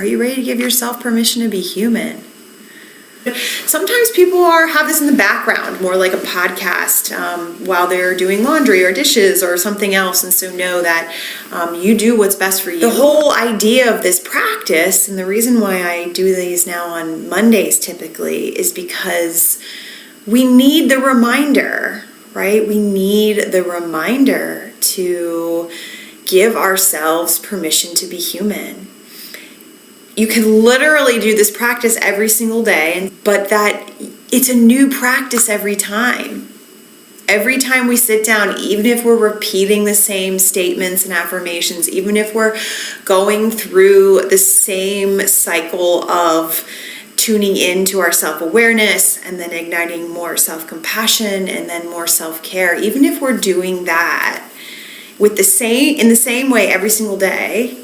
Are you ready to give yourself permission to be human? Sometimes people have this in the background, more like a podcast, while they're doing laundry or dishes or something else. And so know that you do what's best for you. The whole idea of this practice, and the reason why I do these now on Mondays typically, is because we need the reminder, right? We need the reminder to give ourselves permission to be human. You can literally do this practice every single day, but that it's a new practice every time. Every time we sit down, even if we're repeating the same statements and affirmations, even if we're going through the same cycle of tuning into our self-awareness and then igniting more self-compassion and then more self-care, even if we're doing that in the same way every single day,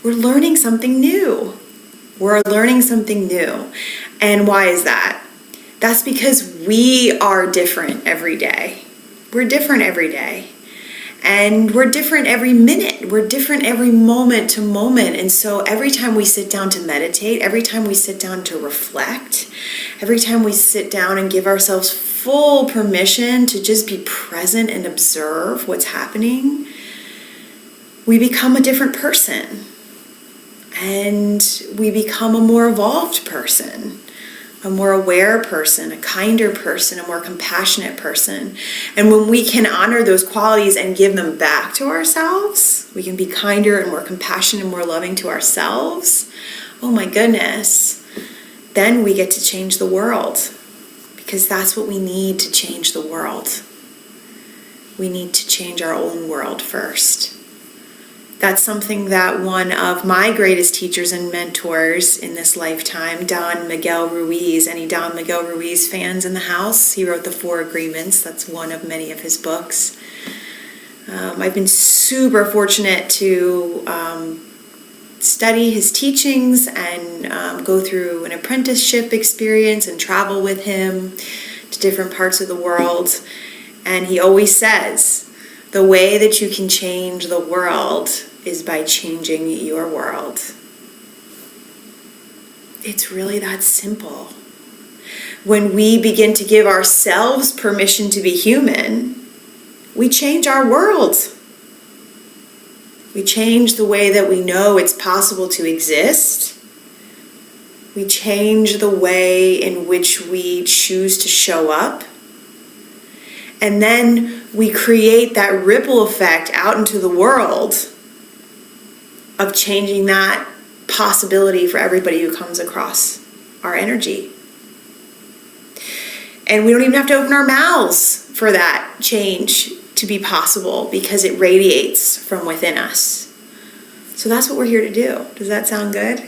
we're learning something new. We're learning something new. And why is that? That's because we are different every day. We're different every day. And we're different every minute. We're different every moment to moment. And so every time we sit down to meditate, every time we sit down to reflect, every time we sit down and give ourselves full permission to just be present and observe what's happening, we become a different person. And we become a more evolved person, a more aware person, a kinder person, a more compassionate person. And when we can honor those qualities and give them back to ourselves, we can be kinder and more compassionate and more loving to ourselves. Oh my goodness. Then we get to change the world, because that's what we need to change the world. We need to change our own world first. That's something that one of my greatest teachers and mentors in this lifetime, Don Miguel Ruiz, any Don Miguel Ruiz fans in the house? He wrote the 4 Agreements. That's one of many of his books. I've been super fortunate to study his teachings and go through an apprenticeship experience and travel with him to different parts of the world. And he always says, the way that you can change the world is by changing your world. It's really that simple. When we begin to give ourselves permission to be human, we change our world. We change the way that we know it's possible to exist. We change the way in which we choose to show up. And then we create that ripple effect out into the world of changing that possibility for everybody who comes across our energy. And we don't even have to open our mouths for that change to be possible, because it radiates from within us. So that's what we're here to do. Does that sound good?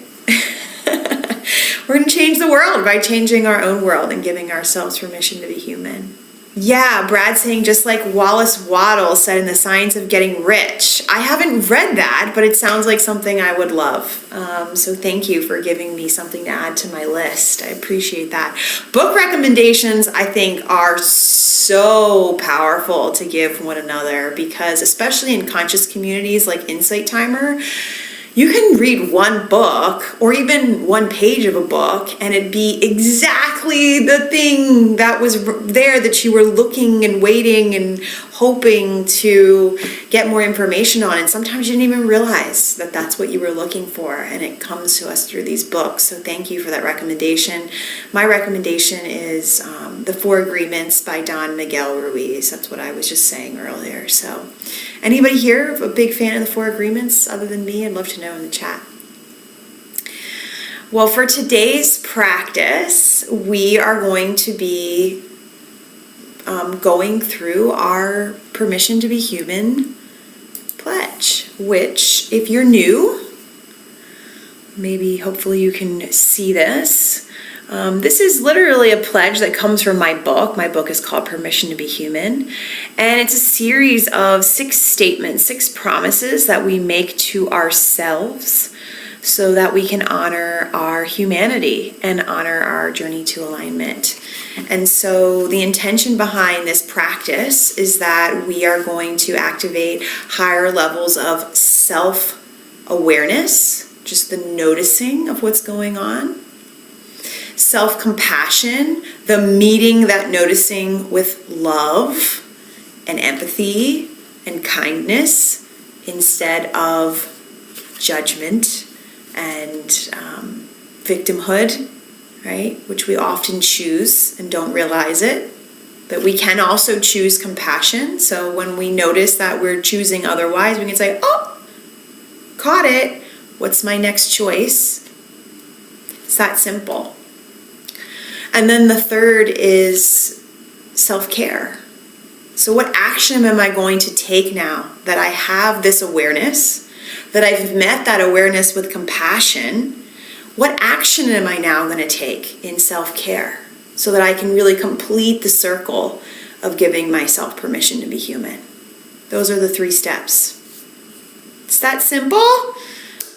We're going to change the world by changing our own world and giving ourselves permission to be human. Yeah, Brad saying, just like Wallace Waddell said in The Science of Getting Rich. I haven't read that, but it sounds like something I would love. So thank you for giving me something to add to my list. I appreciate that. Book recommendations, I think, are so powerful to give one another, because especially in conscious communities like Insight Timer, you can read one book or even one page of a book and it'd be exactly the thing that was there that you were looking and waiting and hoping to get more information on. And sometimes you didn't even realize that that's what you were looking for, and it comes to us through these books. So thank you for that recommendation. My recommendation is The 4 Agreements by Don Miguel Ruiz. That's what I was just saying earlier. So anybody here a big fan of The 4 Agreements other than me? I'd love to know in the chat. Well, for today's practice, we are going to be going through our Permission to be Human pledge, which, if you're new, maybe hopefully you can see this. This is literally a pledge that comes from my book. My book is called Permission to be Human, and it's a series of 6 statements, 6 promises that we make to ourselves so that we can honor our humanity and honor our journey to alignment. And so the intention behind this practice is that we are going to activate higher levels of self-awareness just the noticing of what's going on. Self-compassion, the meeting that noticing with love and empathy and kindness instead of judgment and victimhood, right? Which we often choose and don't realize it. But we can also choose compassion. So when we notice that we're choosing otherwise, we can say, oh, caught it. What's my next choice? It's that simple. And then the third is self-care. So what action am I going to take now that I have this awareness, that I've met that awareness with compassion? What action am I now going to take in self-care so that I can really complete the circle of giving myself permission to be human? Those are the 3 steps. It's that simple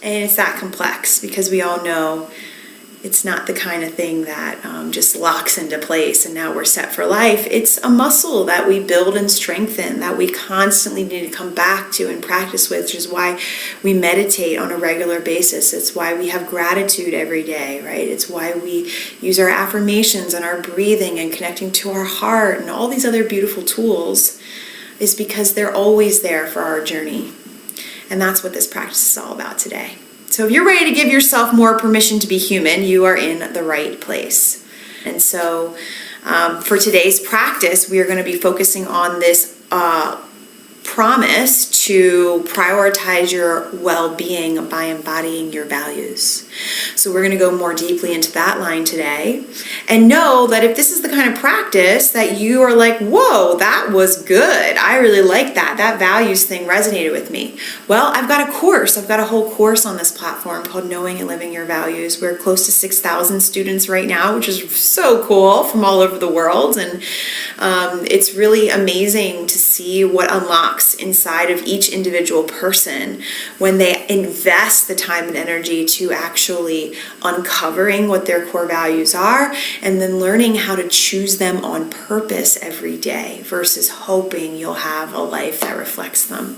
and it's that complex because we all know it's not the kind of thing that just locks into place and now we're set for life. It's a muscle that we build and strengthen, that we constantly need to come back to and practice with, which is why we meditate on a regular basis. It's why we have gratitude every day, right? It's why we use our affirmations and our breathing and connecting to our heart and all these other beautiful tools, is because they're always there for our journey. And that's what this practice is all about today. So if you're ready to give yourself more permission to be human, you are in the right place. And so for today's practice, we are going to be focusing on this promise to prioritize your well-being by embodying your values. So we're going to go more deeply into that line today. And know that if this is the kind of practice that you are like, whoa, that was good. I really like that. That values thing resonated with me. Well, I've got a course. I've got a whole course on this platform called Knowing and Living Your Values. We're close to 6,000 students right now, which is so cool, from all over the world. And it's really amazing to see what unlocks inside of each individual person when they invest the time and energy to actually uncovering what their core values are and then learning how to choose them on purpose every day versus hoping you'll have a life that reflects them.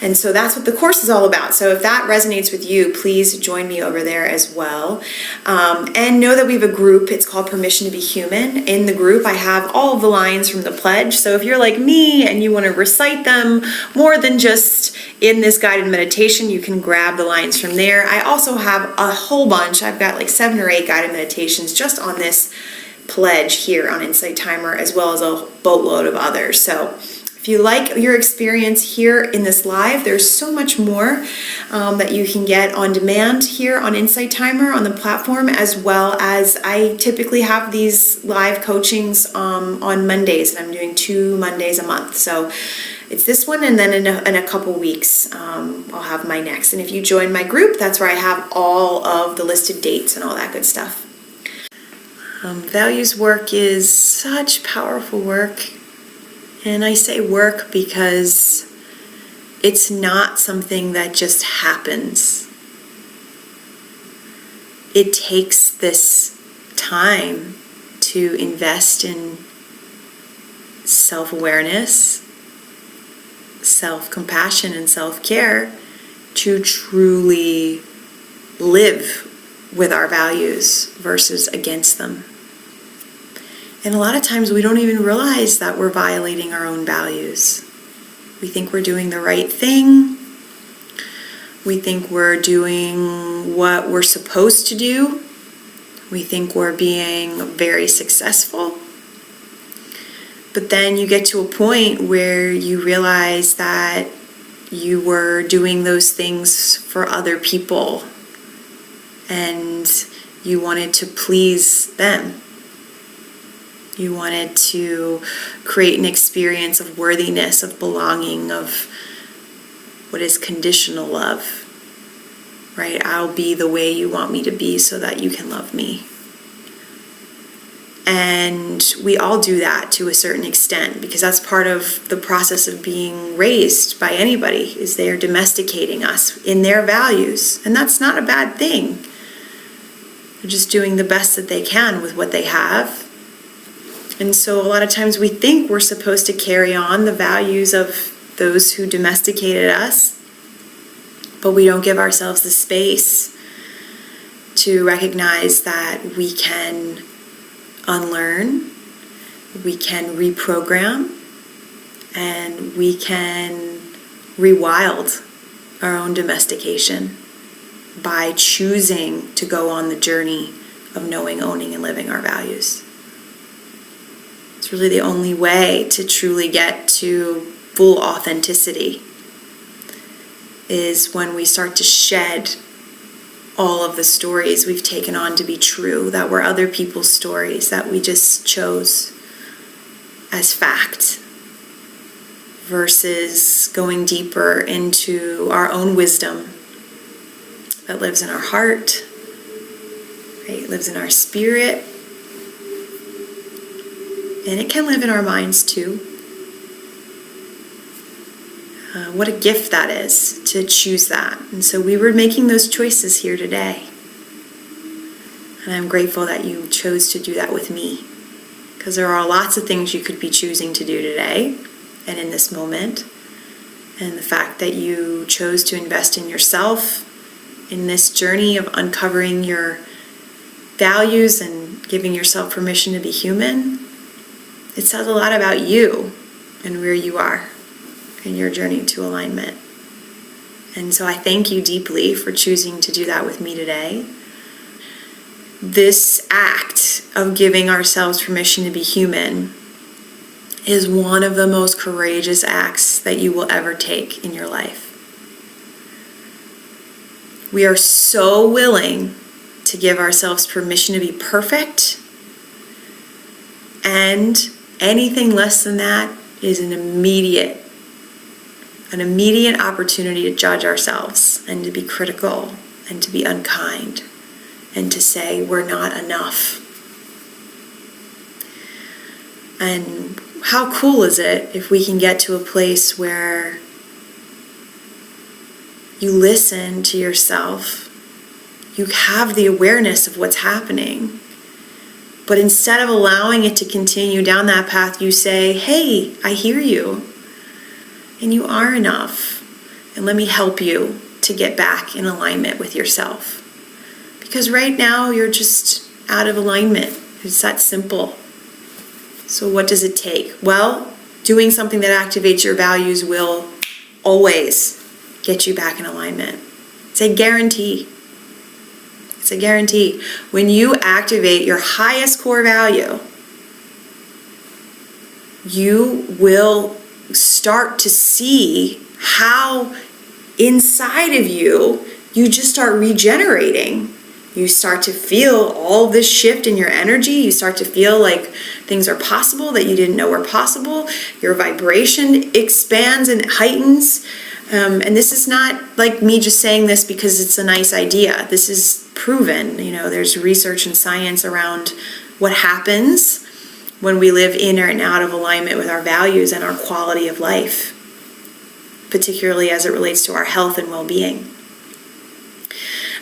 And so that's what the course is all about. So if that resonates with you, please join me over there as well. And know that we have a group. It's called Permission to be Human. In the group, I have all of the lines from the pledge. So if you're like me and you want to recite them more than just in this guided meditation, you can grab the lines from there. I also have a whole bunch. I've got like 7 or 8 guided meditations just on this pledge here on Insight Timer, as well as a boatload of others. So if you like your experience here in this live, there's so much more that you can get on demand here on Insight Timer on the platform, as well as I typically have these live coachings on Mondays, and I'm doing 2 Mondays a month. So it's this one, and then in a couple weeks, I'll have my next. And if you join my group, that's where I have all of the listed dates and all that good stuff. Values work is such powerful work. And I say work because it's not something that just happens. It takes this time to invest in self-awareness, self-compassion, and self-care to truly live with our values versus against them. And a lot of times we don't even realize that we're violating our own values. We think we're doing the right thing. We think we're doing what we're supposed to do. We think we're being very successful. But then you get to a point where you realize that you were doing those things for other people and you wanted to please them. You wanted to create an experience of worthiness, of belonging, of what is conditional love, right? I'll be the way you want me to be so that you can love me. And we all do that to a certain extent because that's part of the process of being raised by anybody, is they are domesticating us in their values. And that's not a bad thing. They're just doing the best that they can with what they have. And so a lot of times we think we're supposed to carry on the values of those who domesticated us, but we don't give ourselves the space to recognize that we can unlearn, we can reprogram, and we can rewild our own domestication by choosing to go on the journey of knowing, owning, and living our values. It's really the only way to truly get to full authenticity, is when we start to shed all of the stories we've taken on to be true, that were other people's stories that we just chose as fact, versus going deeper into our own wisdom that lives in our heart, right? Lives in our spirit, and it can live in our minds too. What a gift that is to choose that. And so we were making those choices here today. And I'm grateful that you chose to do that with me, because there are lots of things you could be choosing to do today and in this moment. And the fact that you chose to invest in yourself in this journey of uncovering your values and giving yourself permission to be human, it says a lot about you and where you are in your journey to alignment. And so I thank you deeply for choosing to do that with me today. This act of giving ourselves permission to be human is one of the most courageous acts that you will ever take in your life. We are so willing to give ourselves permission to be perfect, and anything less than that is an immediate opportunity to judge ourselves and to be critical and to be unkind and to say we're not enough. And how cool is it if we can get to a place where you listen to yourself, you have the awareness of what's happening, but instead of allowing it to continue down that path, you say, hey, I hear you, and you are enough, and let me help you to get back in alignment with yourself. Because right now, you're just out of alignment. It's that simple. So what does it take? Well, doing something that activates your values will always get you back in alignment. It's a guarantee. It's a guarantee. When you activate your highest core value, you will start to see how inside of you just start regenerating. You start to feel all this shift in your energy. You start to feel like things are possible that you didn't know were possible. Your vibration expands and heightens. And this is not like me just saying this because it's a nice idea. This is proven. There's research and science around what happens when we live in and out of alignment with our values and our quality of life, particularly as it relates to our health and well-being.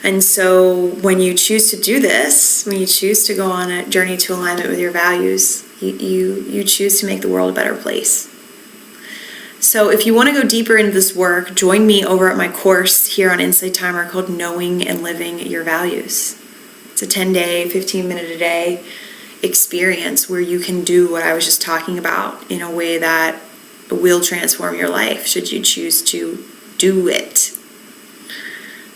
And so when you choose to do this, when you choose to go on a journey to alignment with your values, you choose to make the world a better place. So if you want to go deeper into this work, join me over at my course here on Insight Timer called Knowing and Living Your Values. It's a 10-day, 15-minute-a-day experience where you can do what I was just talking about in a way that will transform your life should you choose to do it.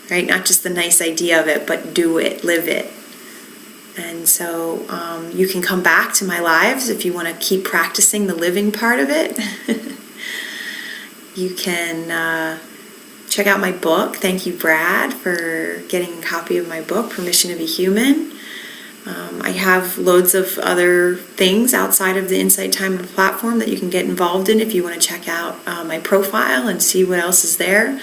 Right? Not just the nice idea of it, but do it, live it. And so you can come back to my lives if you want to keep practicing the living part of it. You can check out my book. Thank you, Brad, for getting a copy of my book, Permission to be Human. I have loads of other things outside of the Insight Timer platform that you can get involved in if you want to check out my profile and see what else is there.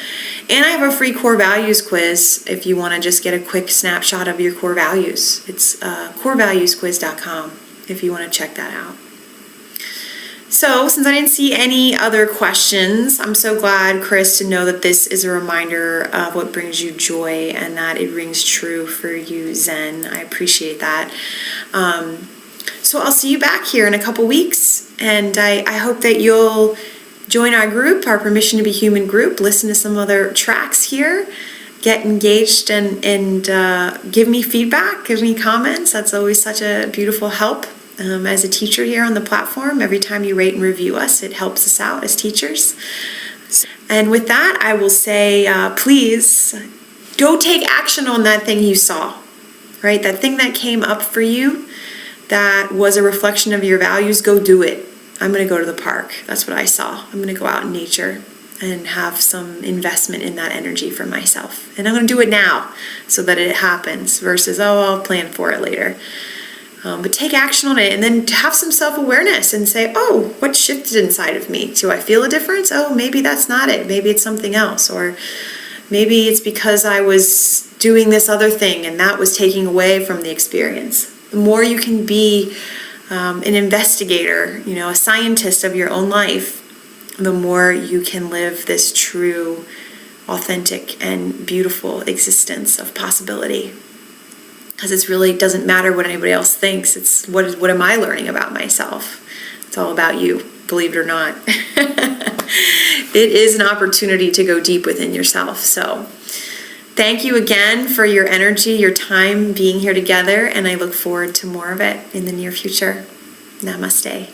And I have a free core values quiz if you want to just get a quick snapshot of your core values. It's corevaluesquiz.com if you want to check that out. So, since I didn't see any other questions, I'm so glad, Chris, to know that this is a reminder of what brings you joy and that it rings true for you, Zen. I appreciate that. So I'll see you back here in a couple weeks, and I hope that you'll join our group, our Permission to be Human group, listen to some other tracks here, get engaged and give me feedback, give me comments. That's always such a beautiful help. As a teacher here on the platform, every time you rate and review us, it helps us out as teachers. And with that, I will say, please go take action on that thing you saw, right? That thing that came up for you that was a reflection of your values, go do it. I'm going to go to the park. That's what I saw. I'm going to go out in nature and have some investment in that energy for myself. And I'm going to do it now so that it happens versus, oh, I'll plan for it later. But take action on it and then have some self-awareness and say, oh, what shifted inside of me? Do I feel a difference? Oh, maybe that's not it. Maybe it's something else. Or maybe it's because I was doing this other thing and that was taking away from the experience. The more you can be an investigator, a scientist of your own life, the more you can live this true, authentic, and beautiful existence of possibility. Because it really doesn't matter what anybody else thinks. It's what am I learning about myself? It's all about you, believe it or not. It is an opportunity to go deep within yourself. So thank you again for your energy, your time being here together, and I look forward to more of it in the near future. Namaste.